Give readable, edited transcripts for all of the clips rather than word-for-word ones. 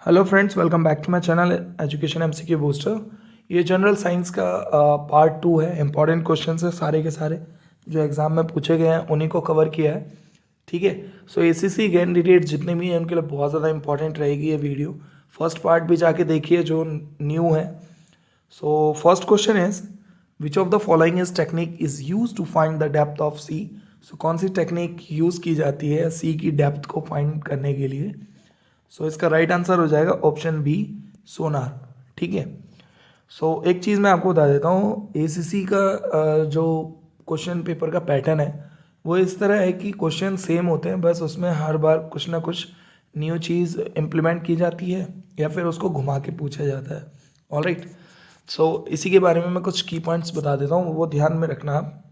Hello friends, welcome back to my channel education MCQ booster. ये general science का part 2 है। Important questions है सारे के सारे जो एग्जाम में पूछे गए हैं, उन्हीं को कवर किया है। ठीक है, सो एसीसी कैंडिडेट जितने भी हैं उनके लिए बहुत ज़्यादा इंपॉर्टेंट रहेगी ये वीडियो। फर्स्ट पार्ट भी जाके देखिए जो न्यू है। So first question is which of the following is technique is use to find the depth of sea. So कौन सी टेक्निक यूज़ की जाती है सी की डेप्थ को फाइंड करने के लिए। सो इसका राइट आंसर हो जाएगा ऑप्शन बी, सोनार। ठीक है, सो एक चीज़ मैं आपको बता देता हूँ, एसीसी का जो क्वेश्चन पेपर का पैटर्न है वो इस तरह है कि क्वेश्चन सेम होते हैं, बस उसमें हर बार कुछ ना कुछ न्यू चीज़ इम्प्लीमेंट की जाती है या फिर उसको घुमा के पूछा जाता है। ऑलराइट, सो इसी के बारे में मैं कुछ की पॉइंट्स बता देता हूँ, वो ध्यान में रखना आप।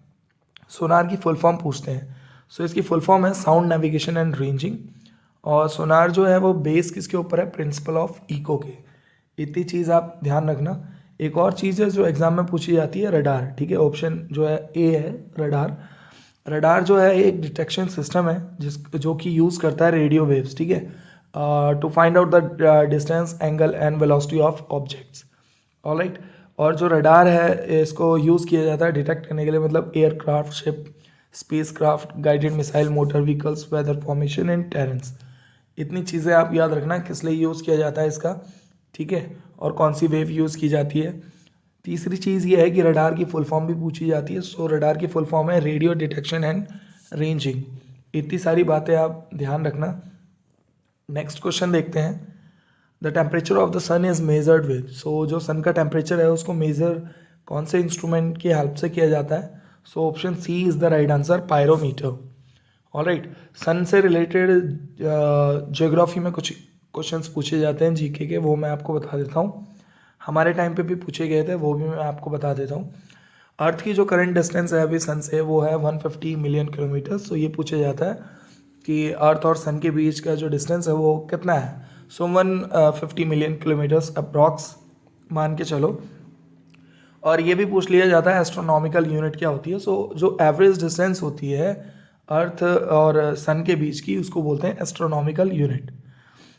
सोनार की फुल फॉर्म पूछते हैं। सो इसकी फुल फॉर्म है साउंड नेविगेशन एंड रेंजिंग। और सोनार जो है वो बेस किसके ऊपर है, प्रिंसिपल ऑफ इको के। इतनी चीज़ आप ध्यान रखना। एक और चीज़ है जो एग्जाम में पूछी जाती है, रडार। ठीक है, ऑप्शन जो है ए है रडार। रडार जो है एक डिटेक्शन सिस्टम है जो कि यूज़ करता है रेडियो वेव्स। ठीक है, to find out the distance, angle and velocity of objects. Alright, और जो रडार है इसको यूज़ किया जाता है डिटेक्ट करने के लिए, मतलब aircraft, ship, spacecraft, guided missile, motor vehicles, weather formation and terrains. इतनी चीज़ें आप याद रखना किस लिए यूज़ किया जाता है इसका। ठीक है, और कौन सी वेव यूज़ की जाती है। तीसरी चीज़ ये है कि रडार की फुल फॉर्म भी पूछी जाती है। सो रडार की फुल फॉर्म है रेडियो डिटेक्शन एंड रेंजिंग। इतनी सारी बातें आप ध्यान रखना। नेक्स्ट क्वेश्चन देखते हैं। The temperature of the sun is measured with. So जो सन का टेम्परेचर है उसको मेजर कौन से इंस्ट्रूमेंट की हेल्प से किया जाता है। So option C is the right answer, pyrometer. Alright, sun से रिलेटेड ज्योग्राफी में कुछ क्वेश्चंस पूछे जाते हैं जीके के, वो मैं आपको बता देता हूँ। हमारे टाइम पे भी पूछे गए थे, वो भी मैं आपको बता देता हूँ। अर्थ की जो करंट डिस्टेंस है अभी सन से, वो है 150 मिलियन किलोमीटर। सो ये पूछा जाता है कि अर्थ और सन के बीच का जो डिस्टेंस है वो कितना है। सो 150 मिलियन किलोमीटर्स अप्रॉक्स मान के चलो। और ये भी पूछ लिया जाता है एस्ट्रोनॉमिकल यूनिट क्या होती है। सो जो एवरेज डिस्टेंस होती है अर्थ और सन के बीच की, उसको बोलते हैं एस्ट्रोनॉमिकल यूनिट।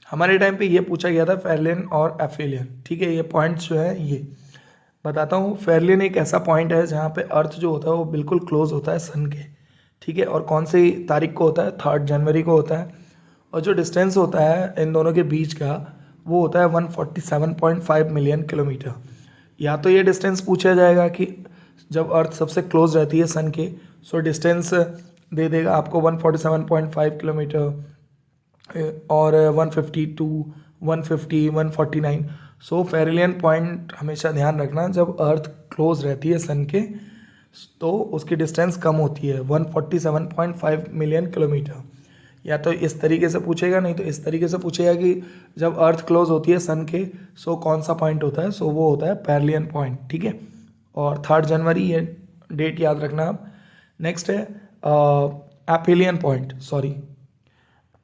हमारे टाइम पे ये पूछा गया था फेरलियन और एफेलियन। ठीक है, ये पॉइंट्स जो है ये बताता हूँ। फेरलियन एक ऐसा पॉइंट है जहाँ पे अर्थ जो होता है वो बिल्कुल क्लोज होता है सन के। ठीक है, और कौन सी तारीख को होता है, 3 जनवरी को होता है। और जो डिस्टेंस होता है इन दोनों के बीच का वो होता है 147.5 मिलियन किलोमीटर। या तो ये डिस्टेंस पूछा जाएगा कि जब अर्थ सबसे क्लोज रहती है सन के, सो डिस्टेंस दे देगा आपको 147.5 किलोमीटर और 152, 150, 149। सो फेरिलियन पॉइंट हमेशा ध्यान रखना, जब अर्थ क्लोज रहती है सन के तो उसकी डिस्टेंस कम होती है 147.5 मिलियन किलोमीटर। या तो इस तरीके से पूछेगा, नहीं तो इस तरीके से पूछेगा कि जब अर्थ क्लोज होती है सन के, सो कौन सा पॉइंट होता है। सो वो होता है पेरिलियन पॉइंट। ठीक है, और 3 जनवरी ये डेट याद रखना आप। नेक्स्ट है एफिलियन पॉइंट। सॉरी,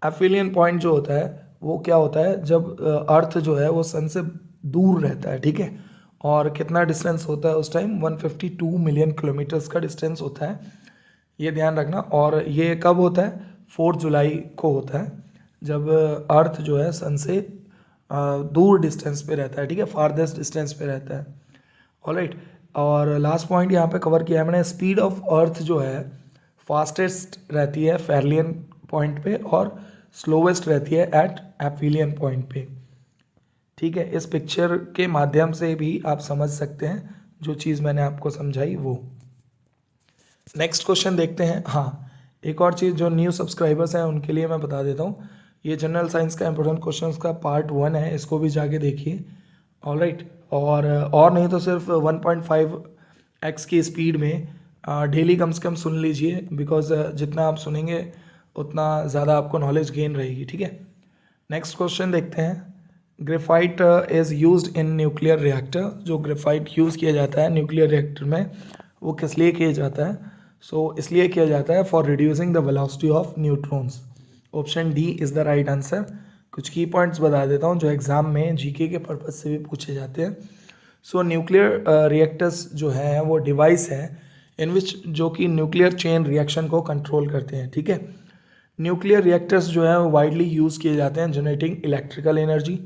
एफिलियन पॉइंट जो होता है वो क्या होता है, जब अर्थ जो है वो सन से दूर रहता है। ठीक है, और कितना डिस्टेंस होता है उस टाइम, 152 मिलियन किलोमीटर्स का डिस्टेंस होता है, ये ध्यान रखना। और ये कब होता है, 4 जुलाई को होता है, जब अर्थ जो है सन से दूर डिस्टेंस पे रहता है। ठीक है, फारदेस्ट डिस्टेंस पे रहता है। ऑलराइट, और लास्ट पॉइंट यहाँ पे कवर किया है मैंने, स्पीड ऑफ अर्थ जो है फास्टेस्ट रहती है फेरलियन पॉइंट पे और स्लोवेस्ट रहती है एट एफिलियन पॉइंट पे। ठीक है, इस पिक्चर के माध्यम से भी आप समझ सकते हैं जो चीज़ मैंने आपको समझाई वो। नेक्स्ट क्वेश्चन देखते हैं। हाँ, एक और चीज़ जो न्यू सब्सक्राइबर्स हैं उनके लिए मैं बता देता हूँ, ये जनरल साइंस का इंपॉर्टेंट क्वेश्चंस का पार्ट 1 है, इसको भी जाके देखिए। ऑलराइट, और नहीं तो सिर्फ 1.5x की स्पीड में डेली कम से कम सुन लीजिए, बिकॉज जितना आप सुनेंगे उतना ज़्यादा आपको नॉलेज गेन रहेगी। ठीक है, नेक्स्ट क्वेश्चन देखते हैं। Graphite is used in nuclear reactor. जो ग्रेफाइट यूज़ किया जाता है न्यूक्लियर रिएक्टर में, वो किस लिए किया जाता है। सो इसलिए किया जाता है for reducing the velocity of neutrons. Option D is the right answer. कुछ की पॉइंट्स बता देता हूँ जो एग्जाम में जीके के पर्पज से भी पूछे जाते हैं। सो न्यूक्लियर रिएक्टर्स जो हैं वो डिवाइस है इन विच जो कि न्यूक्लियर चेन रिएक्शन को कंट्रोल करते हैं। ठीक है, न्यूक्लियर रिएक्टर्स जो है वो वाइडली यूज़ किए जाते हैं जनरेटिंग इलेक्ट्रिकल एनर्जी,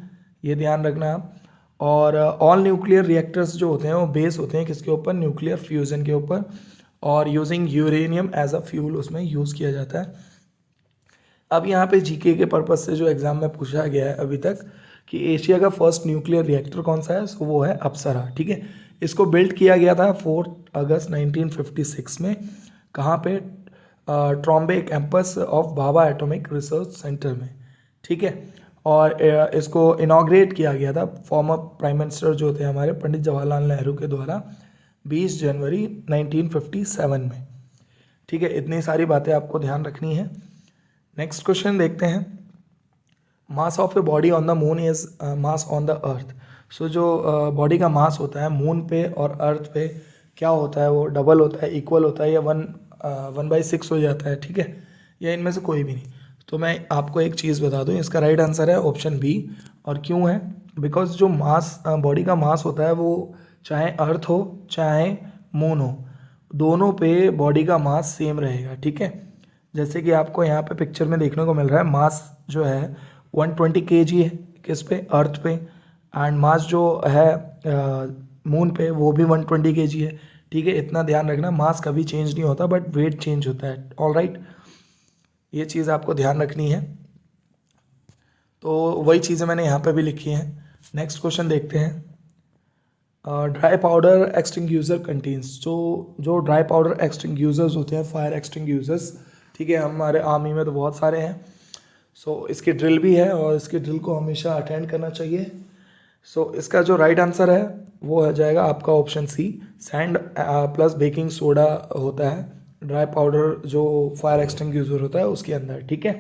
ये ध्यान रखना आप। और ऑल न्यूक्लियर रिएक्टर्स जो होते हैं वो बेस होते हैं किसके ऊपर, न्यूक्लियर फ्यूजन के ऊपर, और using uranium as a fuel उसमें यूज़ किया जाता है। अब यहाँ पे जीके के पर्पज से जो एग्जाम में पूछा गया है अभी तक कि एशिया का फर्स्ट न्यूक्लियर रिएक्टर कौन सा है, सो वो है अप्सरा। ठीक है, इसको बिल्ड किया गया था 4 अगस्त 1956 में। कहाँ पे, Trombay campus of Bhabha atomic research centre में। ठीक है, और इसको इनाग्रेट किया गया था फॉर्मर प्राइम मिनिस्टर जो थे हमारे पंडित जवाहरलाल नेहरू के द्वारा 20 जनवरी 1957 में। ठीक है, इतनी सारी बातें आपको ध्यान रखनी है। नेक्स्ट क्वेश्चन देखते हैं। Mass of a body on the moon is mass on the earth. So जो बॉडी का मास होता है मून पे और अर्थ पे क्या होता है, वो डबल होता है, इक्वल होता है, या 1/6 हो जाता है। ठीक है, या इनमें से कोई भी नहीं। तो मैं आपको एक चीज़ बता दूं, इसका राइट आंसर है ऑप्शन बी। और क्यों है, बिकॉज जो मास बॉडी का मास होता है वो चाहे अर्थ हो चाहे मून हो, दोनों पे बॉडी का मास सेम रहेगा। ठीक है, जैसे कि आपको यहाँ पे पिक्चर में देखने को मिल रहा है, मास जो है 120 kg है किस पे, अर्थ पे, एंड मास जो है मून पे वो भी 120 kg है। ठीक है, इतना ध्यान रखना, मास कभी चेंज नहीं होता बट वेट चेंज होता है। ऑल राइट, ये चीज़ आपको ध्यान रखनी है। तो वही चीज़ें मैंने यहाँ पे भी लिखी हैं। नेक्स्ट क्वेश्चन देखते हैं। ड्राई पाउडर एक्सटिंग्यूजर कंटेन्स, जो ड्राई पाउडर एक्सटिंग्यूजर्स होते हैं, फायर एक्सटिंग्यूजर्स, ठीक है, हमारे आर्मी में तो बहुत सारे हैं। सो इसकी ड्रिल भी है और इसकी ड्रिल को हमेशा अटेंड करना चाहिए। सो इसका जो राइट आंसर है वो हो जाएगा आपका option c, sand plus baking soda होता है ड्राई पाउडर जो फायर एक्सटिंग्यूजर होता है उसके अंदर। ठीक है,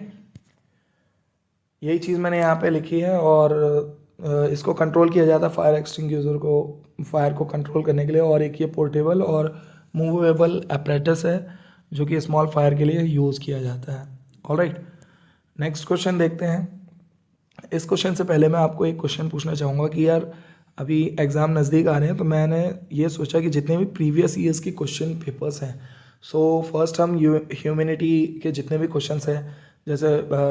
यही चीज़ मैंने यहाँ पे लिखी है। और इसको कंट्रोल किया जाता है फायर एक्सटिंग्यूजर को, फायर को कंट्रोल करने के लिए। और एक ये पोर्टेबल और मूवेबल अपरेटस है जो कि स्मॉल फायर के लिए यूज़ किया जाता है। ऑलराइट, नेक्स्ट क्वेश्चन देखते हैं। इस क्वेश्चन से पहले मैं आपको एक क्वेश्चन पूछना चाहूँगा कि यार अभी एग्ज़ाम नज़दीक आ रहे हैं, तो मैंने ये सोचा कि जितने भी प्रीवियस ईयर्स के क्वेश्चन पेपर्स हैं, सो फर्स्ट हम ह्यूमैनिटी के जितने भी क्वेश्चंस हैं, जैसे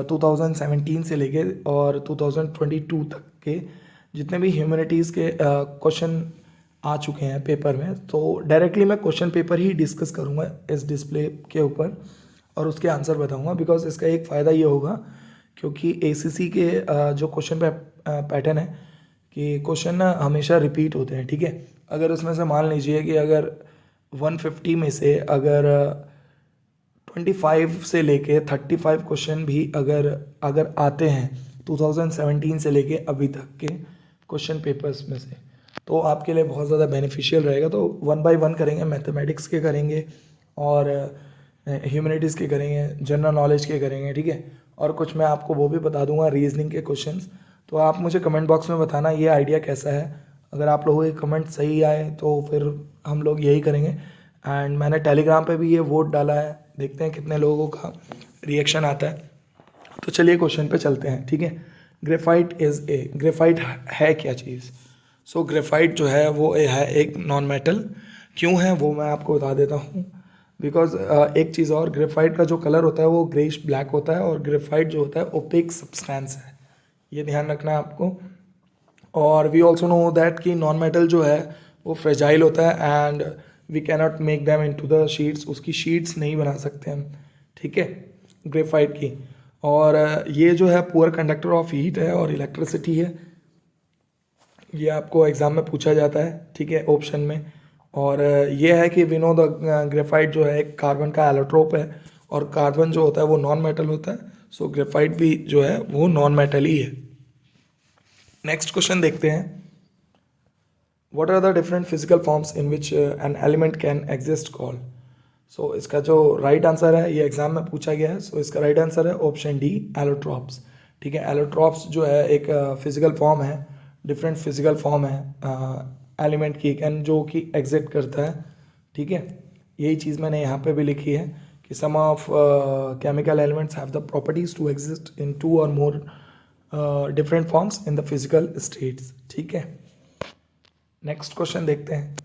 2017 से लेके और 2022 तक के जितने भी ह्यूमैनिटीज़ के क्वेश्चन आ चुके हैं पेपर में, तो डायरेक्टली मैं क्वेश्चन पेपर ही डिस्कस करूँगा इस डिस्प्ले के ऊपर और उसके आंसर बताऊँगा। बिकॉज इसका एक फ़ायदा ये होगा क्योंकि एसीसी के जो क्वेश्चन पैटर्न है कि क्वेश्चन ना हमेशा रिपीट होते हैं। ठीक है, अगर उसमें से मान लीजिए कि अगर 150 में से अगर 25 से लेके 35 क्वेश्चन भी अगर आते हैं 2017 से लेके अभी तक के क्वेश्चन पेपर्स में से, तो आपके लिए बहुत ज़्यादा बेनिफिशियल रहेगा। तो 1 बाय 1 करेंगे, मैथमेटिक्स के करेंगे और ह्यूमैनिटीज़ के करेंगे, जनरल नॉलेज के करेंगे। ठीक है, और कुछ मैं आपको वो भी बता दूंगा रीजनिंग के क्वेश्चंस। तो आप मुझे कमेंट बॉक्स में बताना ये आइडिया कैसा है। अगर आप लोगों के कमेंट सही आए तो फिर हम लोग यही करेंगे। एंड मैंने टेलीग्राम पे भी ये वोट डाला है, देखते हैं कितने लोगों का रिएक्शन आता है। तो चलिए क्वेश्चन पे चलते हैं। ठीक है, ग्रेफाइट है क्या चीज़। सो ग्रेफाइट जो है वो है एक नॉन मेटल। क्यों है वो मैं आपको बता देता हूँ। बिकॉज एक चीज़ और, ग्रेफाइट का जो कलर होता है वो ग्रेइश ब्लैक होता है और ग्रेफाइट जो होता है ओपेक सब्सटेंस है, ये ध्यान रखना है आपको। और वी ऑल्सो नो दैट कि नॉन मेटल जो है वो फ्रेजाइल होता है and we cannot make them into the sheets, उसकी शीट्स नहीं बना सकते हम। ठीक है, ग्रेफाइट की। और ये जो है पुअर कंडक्टर ऑफ हीट है और इलेक्ट्रिसिटी है, ये आपको एग्ज़ाम में पूछा जाता है। ठीक है, ऑप्शन में। और ये है कि वी नो द ग्रेफाइट जो है एक कार्बन का एलोट्रोप है और कार्बन जो होता है वो नॉन मेटल होता है। सो ग्रेफाइट भी जो है वो नॉन मेटल ही है। नेक्स्ट क्वेश्चन देखते हैं। What are the different physical forms in which an element can exist call. So इसका जो राइट आंसर है, ये एग्जाम में पूछा गया है। सो इसका राइट आंसर है ऑप्शन डी, एलोट्रॉप्स। ठीक है, एलोट्रॉप्स जो है एक फिजिकल फॉर्म है, डिफरेंट फिजिकल फॉर्म है एलिमेंट की कैन जो कि एग्जिट करता है। ठीक है, यही चीज़ मैंने यहाँ पे भी लिखी है कि some of chemical elements have the properties to exist in 2 or more different forms in the physical states. ठीक है, नेक्स्ट क्वेश्चन देखते हैं।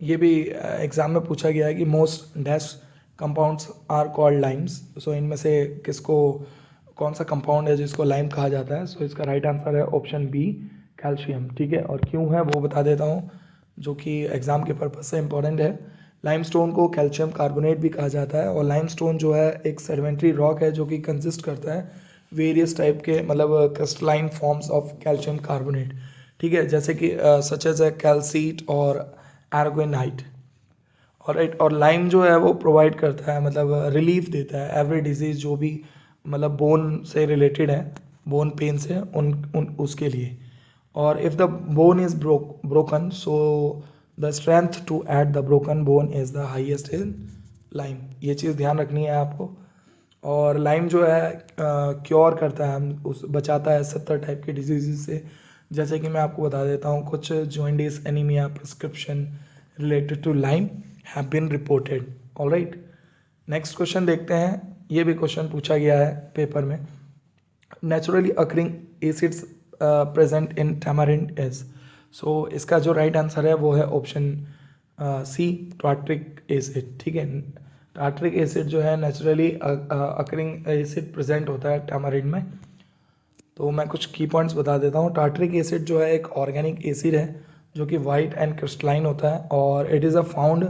ये भी एग्जाम में पूछा गया है कि most dash compounds are called limes. So इनमें से किसको कौन सा कंपाउंड है जिसको लाइम कहा जाता है? सो इसका राइट आंसर है ऑप्शन बी, कैल्शियम। ठीक है, और क्यों है वो बता देता हूँ, जो कि एग्ज़ाम के पर्पज़ से इम्पॉर्टेंट है। लाइमस्टोन को कैल्शियम कार्बोनेट भी कहा जाता है, और लाइमस्टोन जो है एक सेडिमेंट्री रॉक है जो कि कंसिस्ट करता है वेरियस टाइप के मतलब crystalline forms of calcium carbonate. ठीक है, जैसे कि सच एज कैल्सीट और एर्गोनाइट। और लाइम जो है वो प्रोवाइड करता है मतलब रिलीफ देता है एवरी डिजीज़ जो भी मतलब बोन से रिलेटेड है, बोन पेन से उन उसके लिए। और if the bone is broken, so the strength to add the broken bone is the highest in lime. ये चीज़ ध्यान रखनी है आपको। और लाइम जो है क्योर करता है, हम उस बचाता है 70 टाइप के डिजीज़ से। जैसे कि मैं आपको बता देता हूँ कुछ, jaundice, anaemia, prescription related to lime have been reported. Alright, next question देखते हैं। ये भी क्वेश्चन पूछा गया है पेपर में। Naturally occurring acids present in tamarind is. So इसका जो राइट आंसर है वो है ऑप्शन सी, टार्ट्रिक एसिड। ठीक है, टार्ट्रिक एसिड जो है नेचुरली अकरिंग एसिड प्रेजेंट होता है टैमारिंड में। तो मैं कुछ की पॉइंट्स बता देता हूँ। टार्ट्रिक एसिड जो है एक ऑर्गेनिक एसिड है जो कि वाइट एंड क्रिस्टलाइन होता है, और it is a found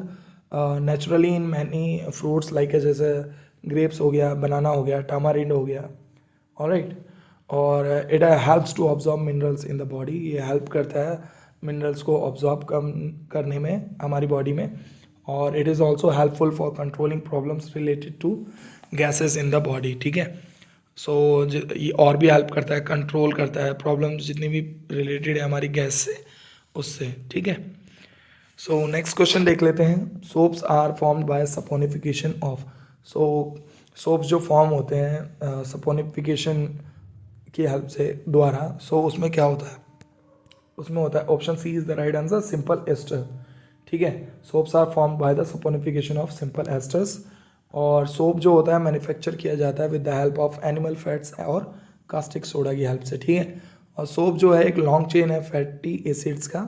naturally in many fruits like जैसे ग्रेप्स हो गया, बनाना हो गया, टामारिंड हो गया। ऑलराइट, और it helps to absorb minerals in the body. ये हेल्प करता है मिनरल्स को ऑब्जॉर्ब करने में हमारी बॉडी में। और it is also helpful for controlling problems related to gases in the body. ठीक है, सो ये और भी हेल्प करता है, कंट्रोल करता है प्रॉब्लम्स जितनी भी रिलेटेड है हमारी गैस से, उससे। ठीक है, सो नेक्स्ट क्वेश्चन देख लेते हैं। Soaps are formed by saponification of. So soaps जो फॉर्म होते हैं सपोनिफिकेशन की हेल्प से द्वारा, सो उसमें क्या होता है? उसमें होता है option C is the right answer, simple ester. ठीक है, soaps are formed by the saponification of simple esters. और सोप जो होता है मैन्युफैक्चर किया जाता है with the help of animal fats और कास्टिक सोडा की हेल्प से। ठीक है, और सोप जो है एक लॉन्ग चेन है फैटी एसिड्स का,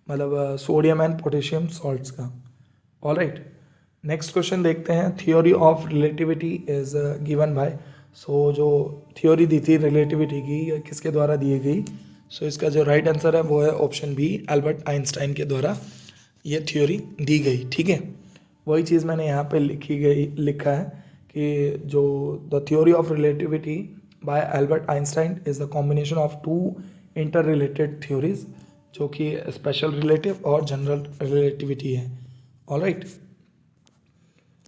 मतलब सोडियम एंड पोटेशियम सॉल्ट्स का। ऑलराइट, नेक्स्ट क्वेश्चन देखते हैं। Theory of relativity is given by. So जो थ्योरी दी थी रिलेटिविटी की, किसके द्वारा दी गई? सो इसका जो राइट आंसर है वो है ऑप्शन बी, एल्बर्ट आइंस्टाइन के द्वारा ये थ्योरी दी गई। ठीक है, वही चीज़ मैंने यहाँ पे लिखा है कि जो the theory of relativity by Albert Einstein is the combination of two inter related theories, जो कि स्पेशल रिलेटिव और जनरल रिलेटिविटी है। Alright,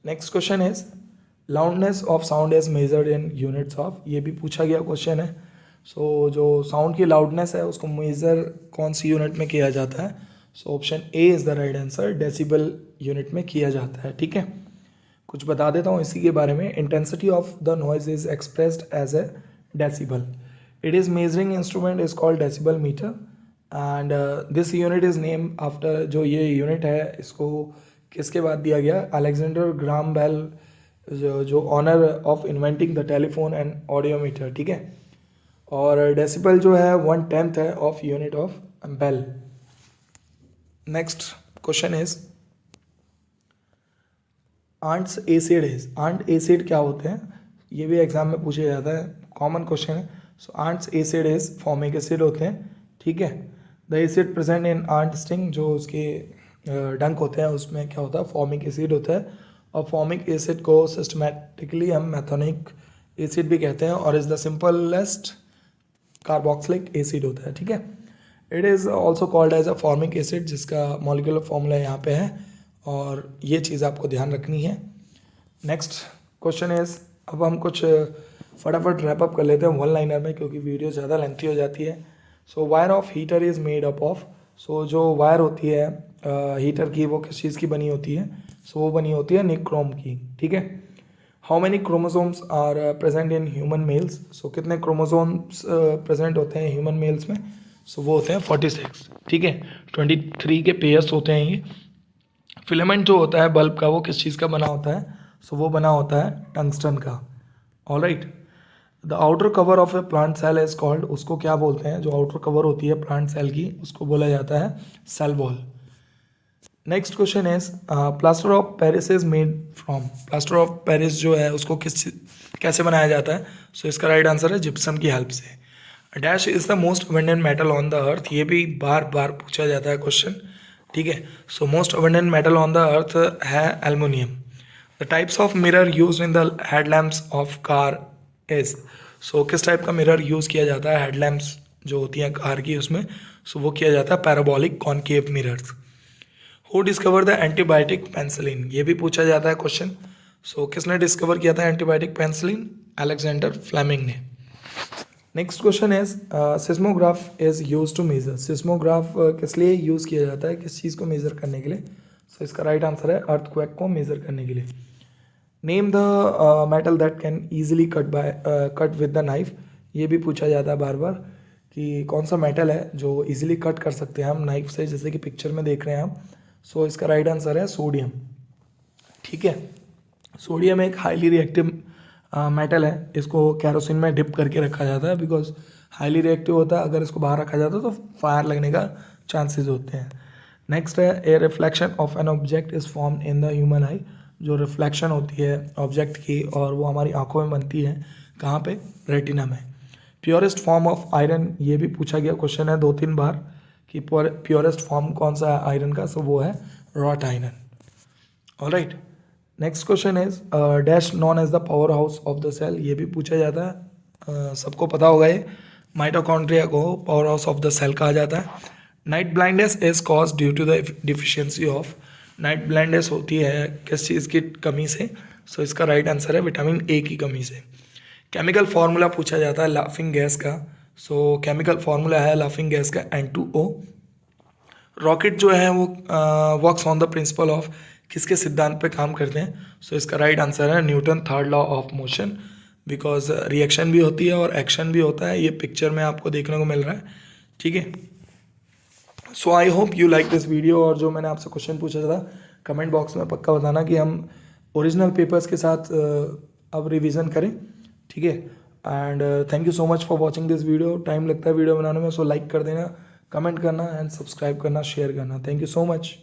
next question is loudness of sound is measured in units of. ये भी पूछा गया question है। सो जो साउंड की लाउडनेस है उसको मेजर कौन सी यूनिट में किया जाता है? So option A is the right answer, decibel unit में किया जाता है। ठीक है, कुछ बता देता हूँ इसी के बारे में। Intensity of the noise is expressed as a decibel. It is measuring instrument is called decibel meter, and this unit is name after. जो ये यूनिट है इसको किसके बाद दिया गया? अलेक्जेंडर ग्राम बेल, जो honour of inventing the telephone and audiometer. ठीक है, और डेसिबल जो है 1/10 है of unit of bel. Next question is ants acid is. Ant acid क्या होते हैं? ये भी एग्जाम में पूछा जाता है, कॉमन क्वेश्चन है। So ants acid is formic acid होते हैं। ठीक है, the acid present in ant sting, जो उसके डंक होते हैं उसमें क्या होता है? फॉर्मिक एसिड होता है। और फॉर्मिक एसिड को सिस्टमेटिकली हम मैथोनिक एसिड भी कहते हैं, और is the simplest carboxylic acid होता है। ठीक है, it is also called as a formic acid, जिसका मॉलिक्यूलर फॉर्मूला यहाँ पे है, और ये चीज़ आपको ध्यान रखनी है। नेक्स्ट क्वेश्चन इज, अब हम कुछ फटाफट रैप अप कर लेते हैं वन लाइनर में, क्योंकि वीडियो ज़्यादा लेंथी हो जाती है। So wire of heater is made up of. So जो वायर होती है हीटर की, वो किस चीज़ की बनी होती है? सो वो बनी होती है निक्रोम की। ठीक है, how many chromosomes are present in human males? So कितने क्रोमोसोम्स प्रेजेंट होते हैं ह्यूमन मेल्स में? सो वो होते हैं 46। ठीक है, 23 के पेयर्स होते हैं ये। फिलामेंट जो होता है बल्ब का, वो किस चीज़ का बना होता है? सो वो बना होता है टंगस्टन का। Alright, the outer cover of a plant cell is called. उसको क्या बोलते हैं? जो आउटर कवर होती है प्लांट सेल की, उसको बोला जाता है cell wall. Next question is plaster of Paris is made from, plaster of Paris जो है उसको कैसे बनाया जाता है? सो इसका राइट आंसर है जिप्सम की हेल्प से। Dash is the most abundant metal on the earth, ये भी बार बार पूछा जाता है क्वेश्चन, ठीक है। So most abundant metal on the earth है aluminium. The types of mirror use in the headlamps of car is, so किस टाइप का मिरर यूज़ किया जाता है हेडलैम्प्स जो होती हैं कार की उसमें? सो वो किया जाता है parabolic concave mirrors. Who discover the antibiotic penicillin, ये भी पूछा जाता है क्वेश्चन। सो किसने डिस्कवर किया था एंटीबायोटिक पेंसिलिन? अलेक्जेंडर फ्लेमिंग ने। Next question is seismograph is use to measure, seismograph किस लिए यूज़ किया जाता है, किस चीज़ को मेज़र करने के लिए? सो इसका राइट आंसर है अर्थक्वेक को मेज़र करने के लिए। Name the metal that can easily cut with the knife, ये भी पूछा जाता है बार बार कि कौन सा मेटल है जो इजीली कट कर सकते हैं हम नाइफ से, जैसे कि पिक्चर में देख रहे हैं हम। सो इसका राइट आंसर है सोडियम, ठीक है। सोडियम एक हाईली रिएक्टिव मेटल है, इसको कैरोसिन में डिप करके रखा जाता है बिकॉज हाईली रिएक्टिव होता है, अगर इसको बाहर रखा जाता है तो फायर लगने का चांसेस होते हैं। नेक्स्ट है a reflection of an object is form in the human आई, जो रिफ्लेक्शन होती है ऑब्जेक्ट की और वो हमारी आंखों में बनती है, कहाँ पे? रेटिना में। प्योरेस्ट फॉर्म ऑफ आयरन, ये भी पूछा गया क्वेश्चन है 2-3 बार कि प्योरेस्ट फॉर्म कौन सा है आयरन का? सो वो है wrought iron. Alright, next question is dash known as the power house of the cell, ये भी पूछा जाता है, सबको पता होगा ये, माइटोकॉन्ड्रिया को power house of the cell कहा जाता है। Night blindness is cause due to the deficiency of, night blindness होती है किस चीज़ की कमी से? सो इसका राइट आंसर है विटामिन ए की कमी से। केमिकल फार्मूला पूछा जाता है लाफिंग गैस का, सो केमिकल फार्मूला है लाफिंग गैस का N2O। रॉकेट जो है वो works on the principle of, किसके सिद्धांत पे काम करते हैं? सो इसका राइट आंसर है Newton third law of motion, because reaction भी होती है और एक्शन भी होता है, ये पिक्चर में आपको देखने को मिल रहा है, ठीक है। So I hope you like this video, और जो मैंने आपसे क्वेश्चन पूछा था कमेंट बॉक्स में पक्का बताना कि हम ओरिजिनल पेपर्स के साथ अब रिवीजन करें, ठीक है। And thank you so much for watching this video, time लगता है वीडियो बनाने में, सो लाइक कर देना, कमेंट करना एंड सब्सक्राइब करना, शेयर करना। Thank you so much.